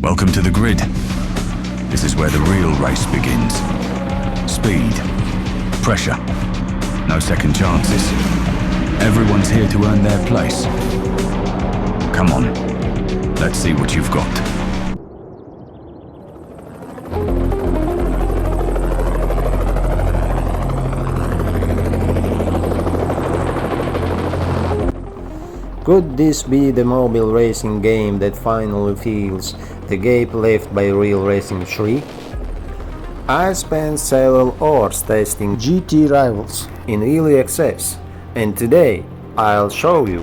Welcome to the grid. This is where the real race begins. Speed, pressure, no second chances. Everyone's here to earn their place. Come on, let's see what you've got. Could this be the mobile racing game that finally fills the gap left by Real Racing 3? I spent several hours testing GT Rivals in early access, and today I'll show you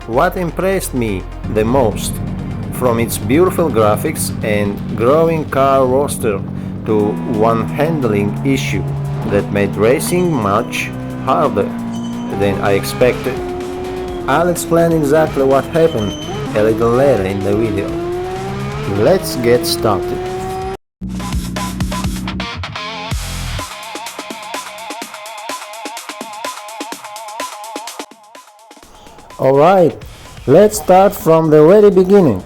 what impressed me the most, from its beautiful graphics and growing car roster to one handling issue that made racing much harder than I expected. I'll explain exactly what happened a little later in the video. Let's get started. Alright, let's start from the very beginning.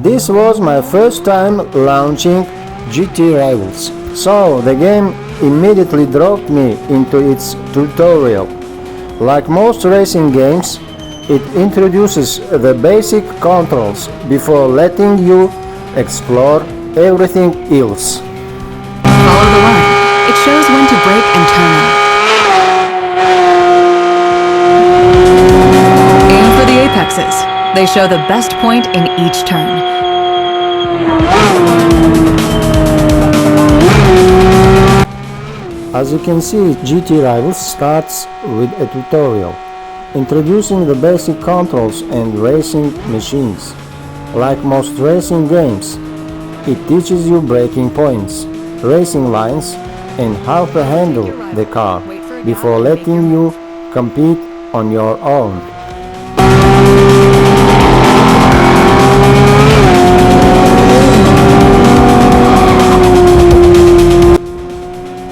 This was my first time launching GT Rivals, so the game immediately dropped me into its tutorial. Like most racing games, it introduces the basic controls before letting you explore everything else. Follow the line. It shows when to brake and turn. Aim for the apexes. They show the best point in each turn. As you can see, GT Rivals starts with a tutorial introducing the basic controls and racing machines. Like most racing games, it teaches you braking points, racing lines, and how to handle the car before letting you compete on your own.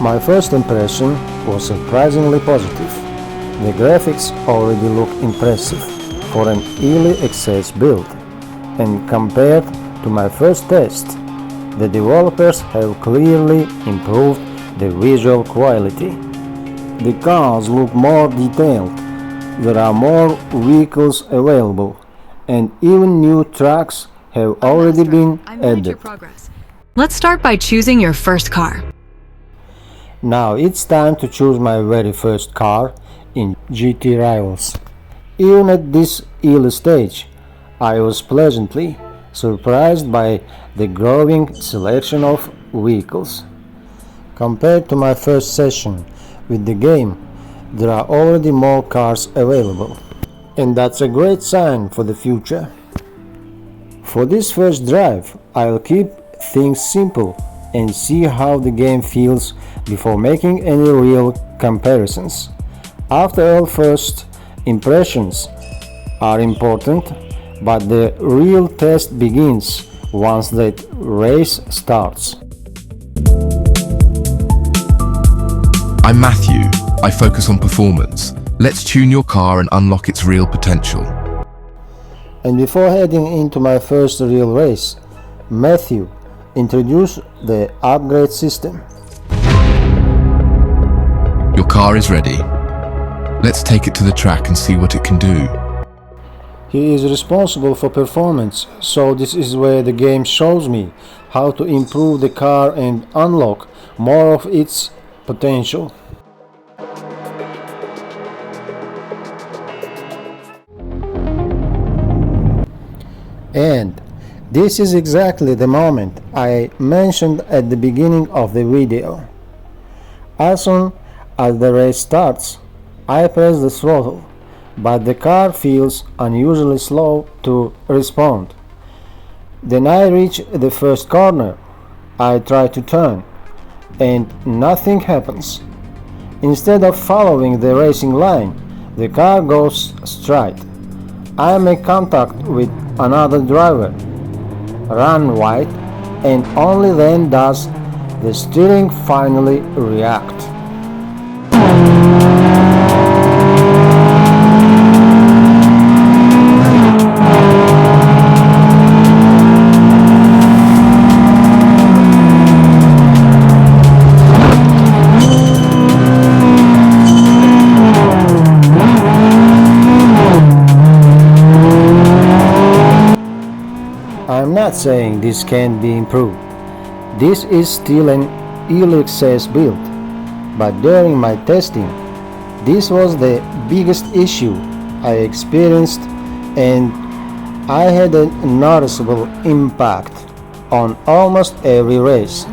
My first impression was surprisingly positive. The graphics already look impressive for an early access build, and compared to my first test, the developers have clearly improved the visual quality. The cars look more detailed, there are more vehicles available, and even new tracks have already been added. Let's start by choosing your first car. Now it's time to choose my very first car in GT Rivals. Even at this early stage, I was pleasantly surprised by the growing selection of vehicles. Compared to my first session with the game, there are already more cars available, and that's a great sign for the future. For this first drive, I'll keep things simple and see how the game feels before making any real comparisons. After all, first impressions are important, but the real test begins once that race starts. I'm Matthew. I focus on performance. Let's tune your car and unlock its real potential. And before heading into my first real race, Matthew introduced the upgrade system. Your car is ready. Let's take it to the track and see what it can do. He is responsible for performance, so this is where the game shows me how to improve the car and unlock more of its potential. And this is exactly the moment I mentioned at the beginning of the video. As soon as the race starts, I press the throttle, but the car feels unusually slow to respond. Then I reach the first corner, I try to turn, and nothing happens. Instead of following the racing line, the car goes straight. I make contact with another driver, run wide, and only then does the steering finally react. not saying this can't be improved. This is still an early access build, but during my testing, this was the biggest issue I experienced, and I had a noticeable impact on almost every race.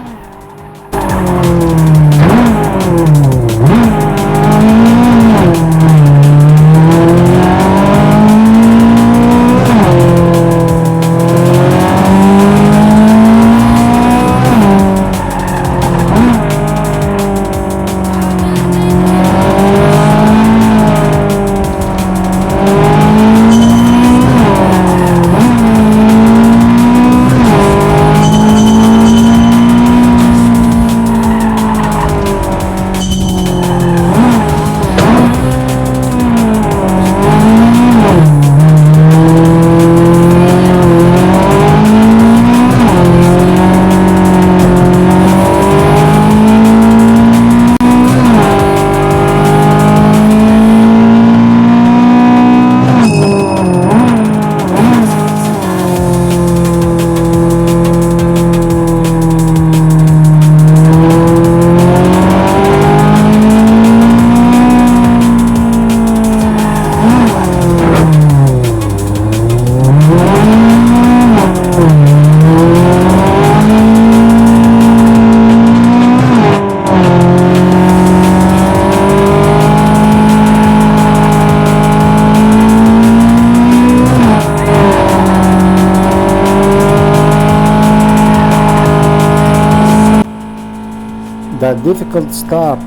That difficult start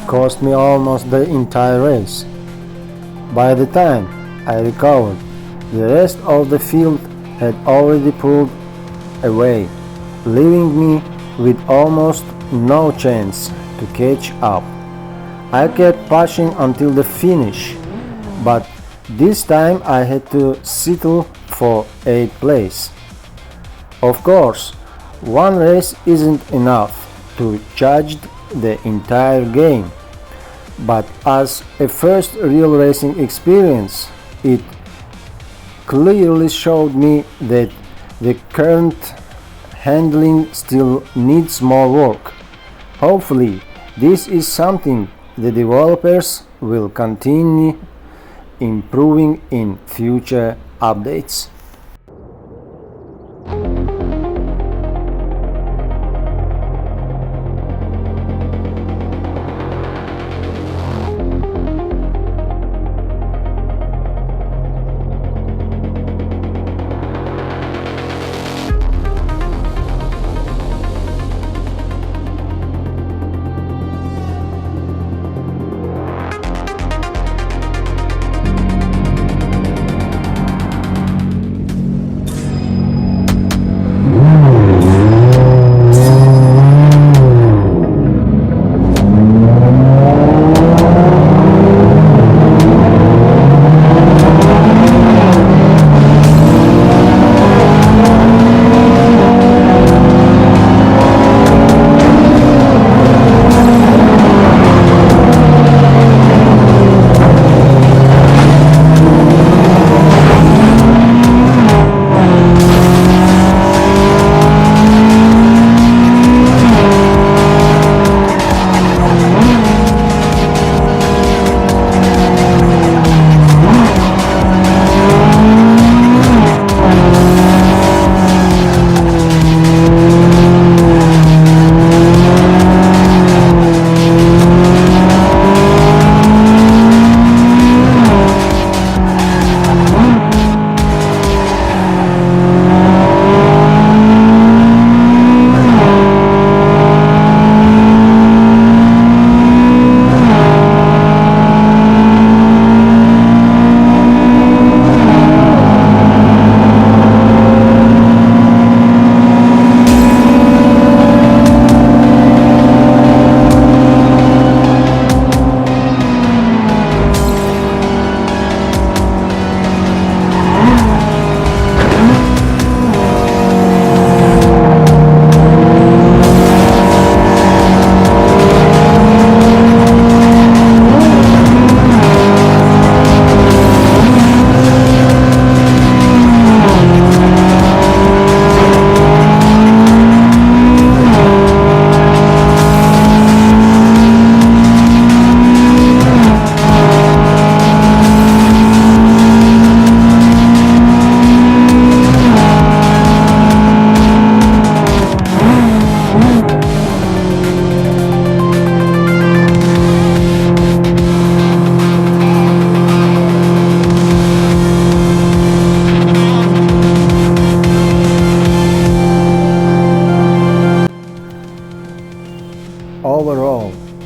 cost me almost the entire race. By the time I recovered, the rest of the field had already pulled away, leaving me with almost no chance to catch up. I kept pushing until the finish, but this time I had to settle for 8th place. Of course, one race isn't enough to judge the entire game, but as a first real racing experience, it clearly showed me that the current handling still needs more work. Hopefully, this is something the developers will continue improving in future updates.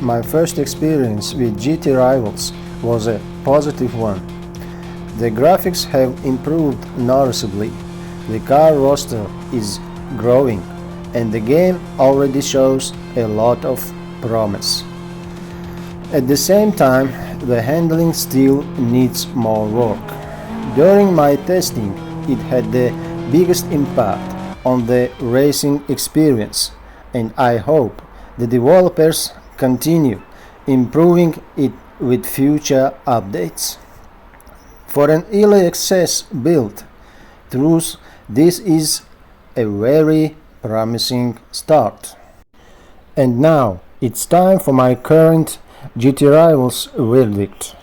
my first experience with GT Rivals was a positive one. The graphics have improved noticeably, the car roster is growing, and the game already shows a lot of promise. At the same time, the handling still needs more work. During my testing, it had the biggest impact on the racing experience, and I hope the developers continue improving it with future updates. For an early access build, truth, this is a very promising start. And now it's time for my current GT Rivals verdict.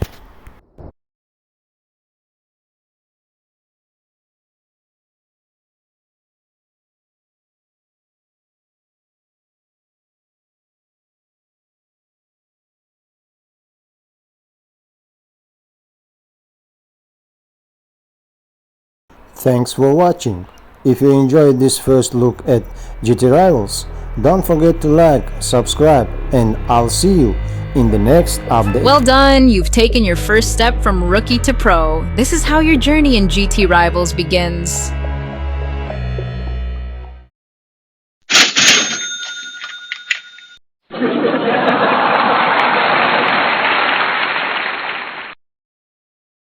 Thanks for watching. If you enjoyed this first look at GT Rivals, don't forget to like, subscribe, and I'll see you in the next update. Well done, you've taken your first step from rookie to pro. This is how your journey in GT Rivals begins.